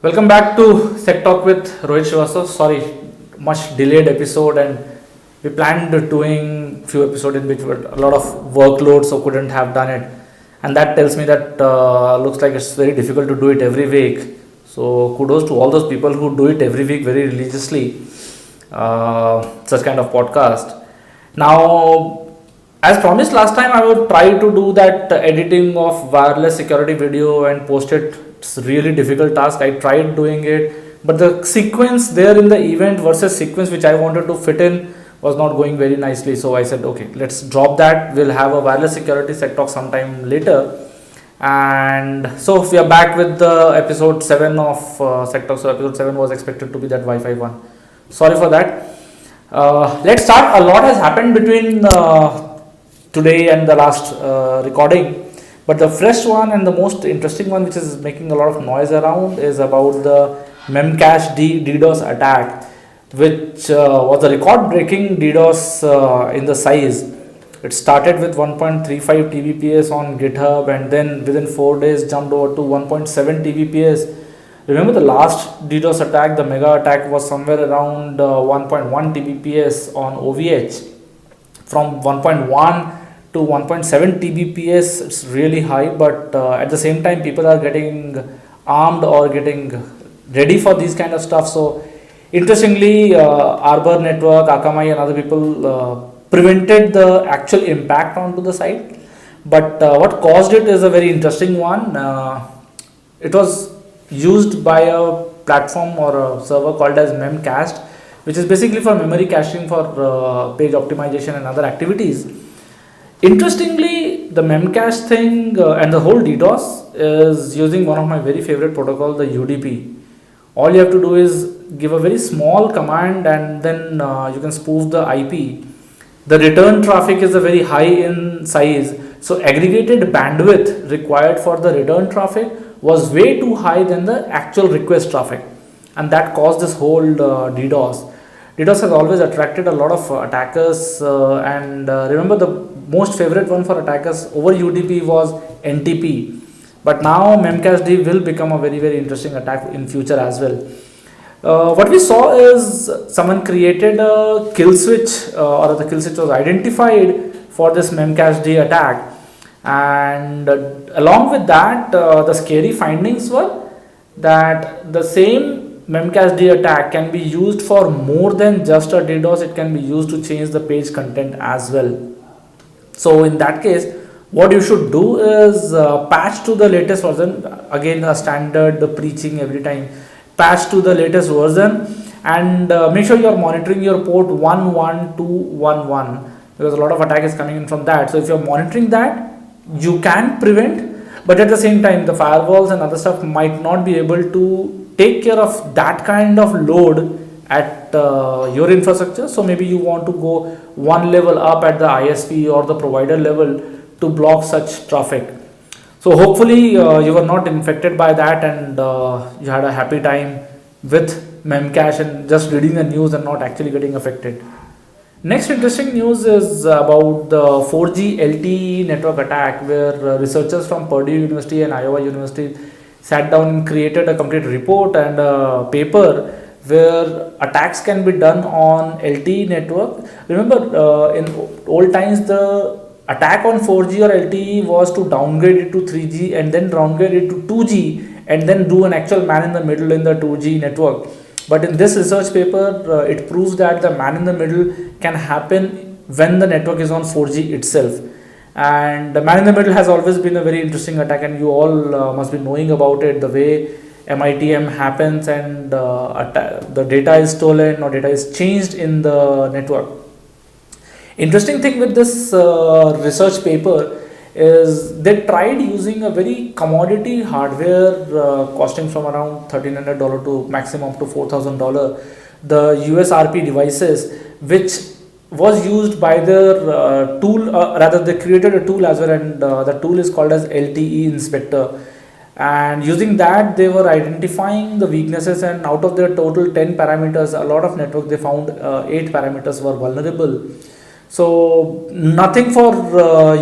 Welcome back to Sectalk with Rohit Srivastwa. Sorry, much delayed episode, and we planned doing few episodes in which were a lot of workload, so couldn't have done it. And that tells me that looks like it's very difficult to do it every week. So kudos to all those people who do it every week very religiously. Such kind of podcast. Now, as promised last time, I would try to do that editing of wireless security video and post it. It's a really difficult task. I tried doing it, but the sequence there in the event versus sequence which I wanted to fit in was not going very nicely. So I said, okay, let's drop that. We'll have a wireless security set talk sometime later. And so we are back with the episode 7 of Sectalk. So episode 7 was expected to be that Wi-Fi one. Sorry for that. Let's start. A lot has happened between today and the last recording, but the fresh one and the most interesting one, which is making a lot of noise around, is about the Memcache DDoS attack, which was a record-breaking DDoS in the size. It started with 1.35 Tbps on GitHub, and then within 4 days jumped over to 1.7 Tbps. Remember the last DDoS attack, the mega attack, was somewhere around 1.1 Tbps on OVH. From 1.1 to 1.7 Tbps, it's really high, but at the same time people are getting armed or getting ready for these kind of stuff. So interestingly, Arbor Network, Akamai and other people prevented the actual impact onto the site, but what caused it is a very interesting one. It was used by a platform or a server called as Memcached, which is basically for memory caching for page optimization and other activities. Interestingly, the Memcache thing and the whole DDoS is using one of my very favorite protocol, the UDP. All you have to do is give a very small command, and then you can spoof the IP. The return traffic is a very high in size, so aggregated bandwidth required for the return traffic was way too high than the actual request traffic, and that caused this whole DDoS. DDoS has always attracted a lot of attackers, and remember the most favorite one for attackers over UDP was NTP, but now Memcached will become a very interesting attack in future as well. What we saw is someone created a kill switch, or the kill switch was identified for this Memcached attack, and along with that, the scary findings were that the same Memcached attack can be used for more than just a DDoS. It can be used to change the page content as well. So in that case, what you should do is patch to the latest version. Again, a standard preaching every time. Patch to the latest version, and make sure you are monitoring your port 11211, because a lot of attack is coming in from that. So if you are monitoring that, you can prevent, but at the same time the firewalls and other stuff might not be able to take care of that kind of load at your infrastructure. So maybe you want to go one level up at the ISP or the provider level to block such traffic. So hopefully you were not infected by that, and you had a happy time with Memcache and just reading the news and not actually getting affected. Next interesting news is about the 4G LTE network attack, where researchers from Purdue University and Iowa University sat down and created a complete report and a paper where attacks can be done on LTE network. Remember, in old times, the attack on 4G or LTE was to downgrade it to 3G and then downgrade it to 2G and then do an actual man in the middle in the 2G network. But in this research paper, it proves that the man in the middle can happen when the network is on 4G itself. And the man in the middle has always been a very interesting attack, and you all must be knowing about it, the way MITM happens and the data is stolen or data is changed in the network. Interesting thing with this research paper is they tried using a very commodity hardware costing from around $1,300 to maximum up to $4,000, the USRP devices, which was used by their tool, rather they created a tool as well, and the tool is called as LTE inspector. And using that, they were identifying the weaknesses, and out of their total 10 parameters, a lot of network they found 8 parameters were vulnerable. So nothing for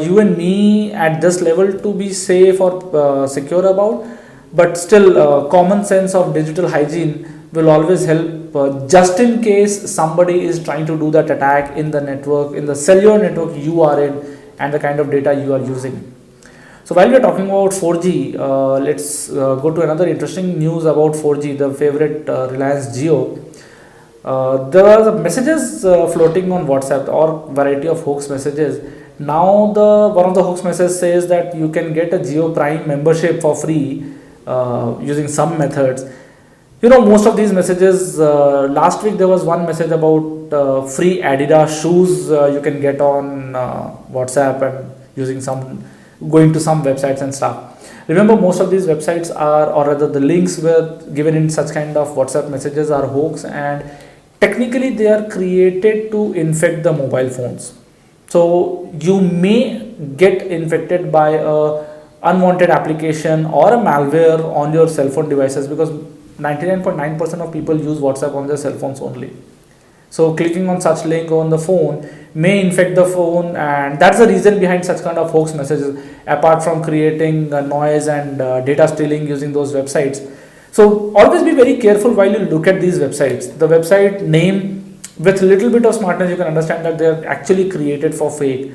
you and me at this level to be safe or secure about, but still common sense of digital hygiene will always help, just in case somebody is trying to do that attack in the network, in the cellular network you are in, and the kind of data you are using. So while we are talking about 4G, let's go to another interesting news about 4G, the favorite Reliance Jio. There are messages floating on WhatsApp, or variety of hoax messages. Now the one of the hoax messages says that you can get a Jio Prime membership for free using some methods. Most of these messages, last week there was one message about free Adidas shoes you can get on WhatsApp, and using some, going to some websites and stuff. Remember, most of these websites are, or rather the links were given in such kind of WhatsApp messages, are hoax, and technically they are created to infect the mobile phones. So you may get infected by a unwanted application or a malware on your cell phone devices, because 99.9% of people use WhatsApp on their cell phones only. So clicking on such link on the phone may infect the phone, and that's the reason behind such kind of hoax messages, apart from creating noise and data stealing using those websites. So always be very careful while you look at these websites. The website name, with little bit of smartness, you can understand that they are actually created for fake.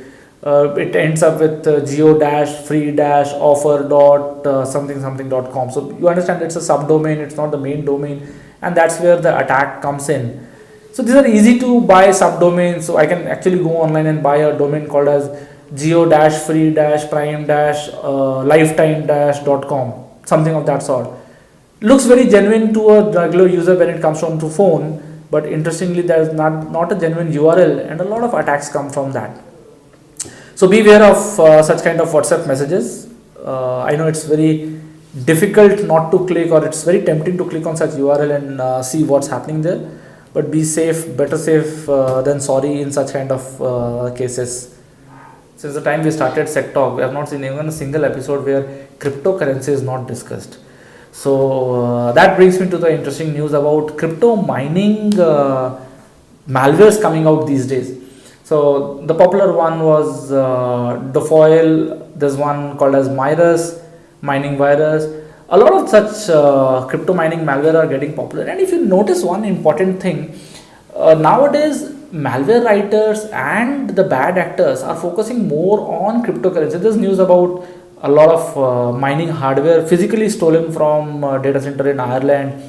It ends up with geo-free-offer dot something.com. So you understand it's a subdomain, it's not the main domain, and that's where the attack comes in. So these are easy to buy subdomains. So I can actually go online and buy a domain called as geo-free-prime-lifetime-.com, something of that sort. Looks very genuine to a regular user when it comes from to phone, but interestingly there is not a genuine URL, and a lot of attacks come from that. So beware of such kind of WhatsApp messages. I know it's very difficult not to click, or it's very tempting to click on such URL and see what's happening there, but be safe, better safe than sorry in such kind of cases. Since the time we started Sectalk, we have not seen even a single episode where cryptocurrency is not discussed. So that brings me to the interesting news about crypto mining malwares coming out these days. So the popular one was Dofoil. There's one called as Mirus, mining virus. A lot of such crypto mining malware are getting popular. And if you notice one important thing, nowadays malware writers and the bad actors are focusing more on cryptocurrency. There's news about a lot of mining hardware physically stolen from data center in Ireland.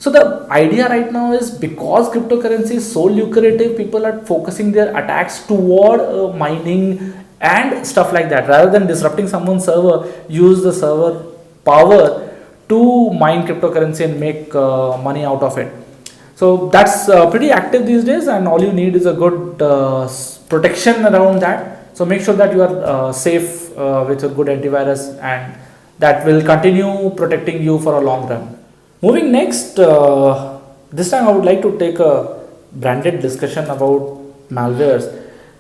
So the idea right now is, because cryptocurrency is so lucrative, people are focusing their attacks toward mining and stuff like that. Rather than disrupting someone's server, use the server power to mine cryptocurrency and make money out of it. So that's pretty active these days, and all you need is a good protection around that. So make sure that you are safe with a good antivirus, and that will continue protecting you for a long run. Moving next, this time I would like to take a branded discussion about malwares.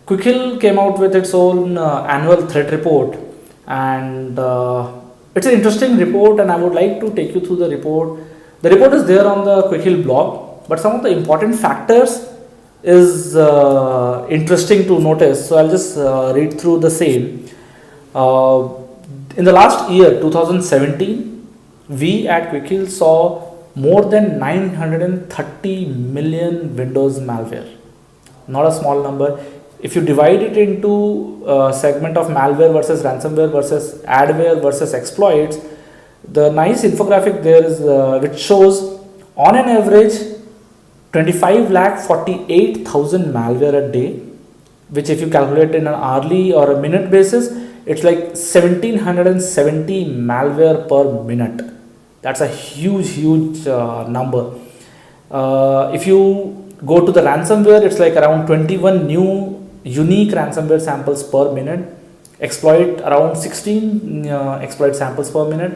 Quickhill came out with its own annual threat report, and it's an interesting report, and I would like to take you through the report. The report is there on the Quickhill blog, but some of the important factors is interesting to notice. So I'll just read through the same. In the last year, 2017, we at Quickhill saw more than 930 million Windows malware. Not a small number. If you divide it into segment of malware versus ransomware versus adware versus exploits, the nice infographic there is which shows on an average 25,48,000 malware a day, which if you calculate in an hourly or a minute basis, it's like 1770 malware per minute. That's a huge number. If you go to the ransomware, it's like around 21 new unique ransomware samples per minute, exploit around 16 exploit samples per minute,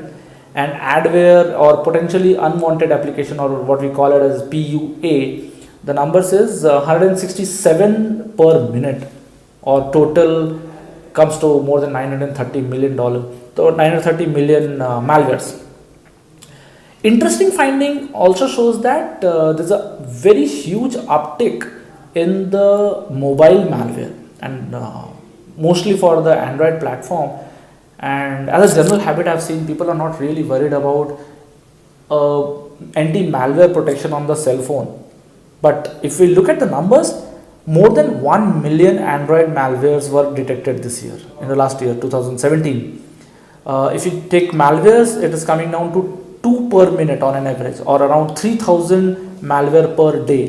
and adware or potentially unwanted application, or what we call it as PUA, the numbers is 167 per minute, or total comes to more than $930 million, so 930 million malwares. Interesting finding also shows that there's a very huge uptick in the mobile malware, and mostly for the Android platform. And as a general habit, I've seen people are not really worried about anti-malware protection on the cell phone. But if we look at the numbers, more than 1 million Android malwares were detected this year, in the last year, 2017. If you take malwares, it is coming down to 2 per minute on an average, or around 3000 malware per day.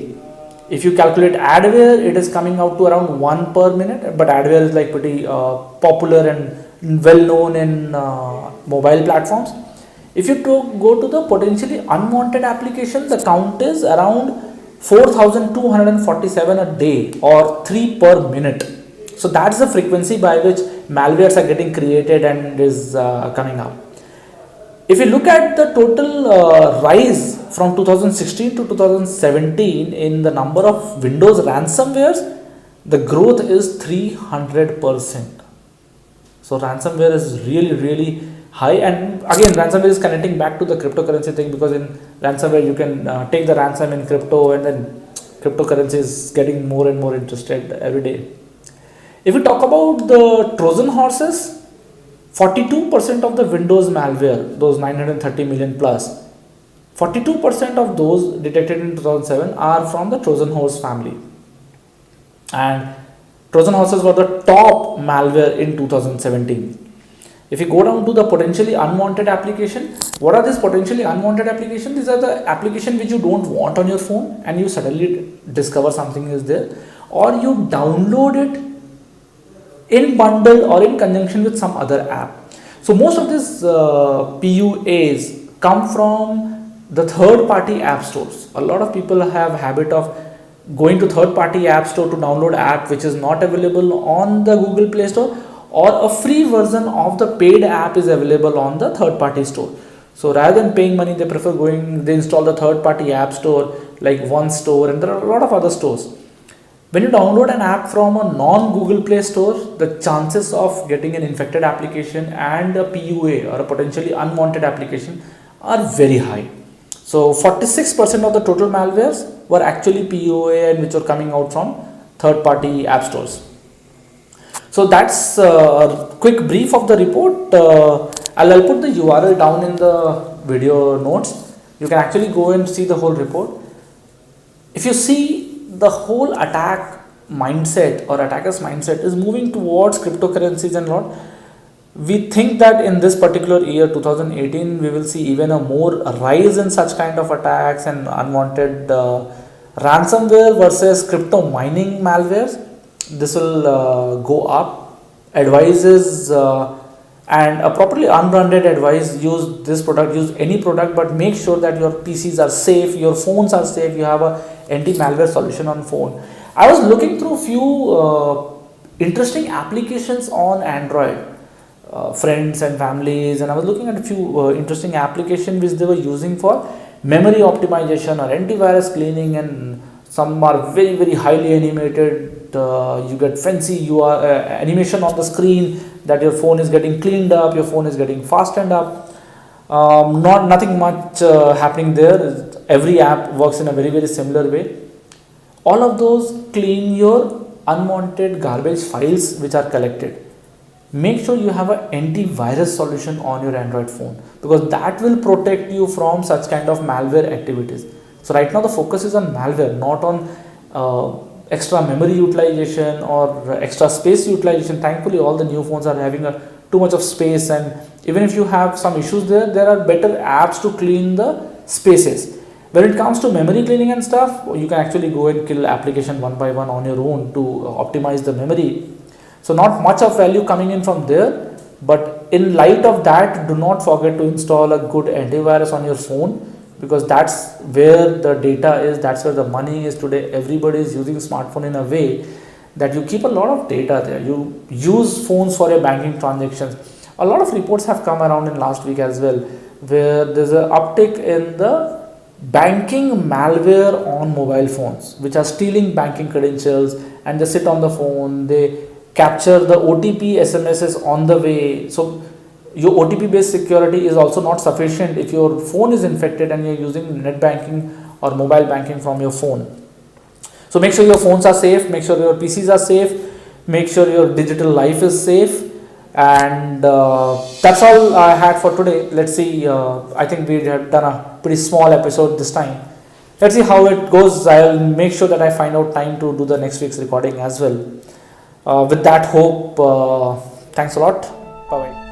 If you calculate adware, it is coming out to around 1 per minute, but adware is like pretty popular and well known in mobile platforms. If you go to the potentially unwanted application, the count is around 4247 a day, or 3 per minute. So that's the frequency by which malwares are getting created and is coming up. If you look at the total rise from 2016 to 2017 in the number of Windows ransomwares, the growth is 300%. So ransomware is really high, and again ransomware is connecting back to the cryptocurrency thing, because in ransomware you can take the ransom in crypto, and then cryptocurrency is getting more and more interested every day. If we talk about the Trojan horses, 42% of the Windows malware, those 930 million plus, 42% of those detected in 2007 are from the Trojan horse family. And Trojan horses were the top malware in 2017. If you go down to the potentially unwanted application, what are these potentially unwanted applications? These are the applications which you don't want on your phone and you suddenly discover something is there, or you download it in bundle or in conjunction with some other app. So most of these PUAs come from the third party app stores. A lot of people have a habit of going to third party app store to download app which is not available on the Google Play Store, or a free version of the paid app is available on the third party store. So rather than paying money, they prefer they install the third party app store like One Store, and there are a lot of other stores. When you download an app from a non-Google Play Store, the chances of getting an infected application and a PUA or a potentially unwanted application are very high. So 46% of the total malwares were actually PUA and which were coming out from third-party app stores. So that's a quick brief of the report. I'll put the URL down in the video notes. You can actually go and see the whole report. If you see, the whole attack mindset or attackers mindset is moving towards cryptocurrencies and lot. We think that in this particular year 2018 we will see even a more rise in such kind of attacks and unwanted ransomware versus crypto mining malwares. This will go up. Advices and a properly unbranded advice: use this product, use any product, but make sure that your PCs are safe, your phones are safe, you have a anti-malware solution on phone. I was looking through few interesting applications on Android, friends and families, and I was looking at a few interesting applications which they were using for memory optimization or antivirus cleaning, and some are very highly animated. You get fancy animation on the screen that your phone is getting cleaned up, your phone is getting fastened up. Nothing much happening there. Every app works in a very similar way. All of those clean your unwanted garbage files which are collected. Make sure you have an antivirus solution on your Android phone, because that will protect you from such kind of malware activities. So right now the focus is on malware, not on extra memory utilization or extra space utilization. Thankfully all the new phones are having too much of space, and even if you have some issues there are better apps to clean the spaces. When it comes to memory cleaning and stuff, you can actually go and kill application one by one on your own to optimize the memory. So not much of value coming in from there, but in light of that, do not forget to install a good antivirus on your phone, because that's where the data is, that's where the money is today. Everybody is using smartphone in a way that you keep a lot of data there. You use phones for your banking transactions. A lot of reports have come around in last week as well, where there's an uptick in the banking malware on mobile phones, which are stealing banking credentials, and they sit on the phone, they capture the OTP SMSs on the way. So your OTP based security is also not sufficient if your phone is infected and you're using net banking or mobile banking from your phone. So make sure your phones are safe, make sure your PCs are safe, make sure your digital life is safe. And that's all I had for today. Let's see. I think we have done a pretty small episode this time. Let's see how it goes. I'll make sure that I find out time to do the next week's recording as well. With that hope, thanks a lot. Bye bye.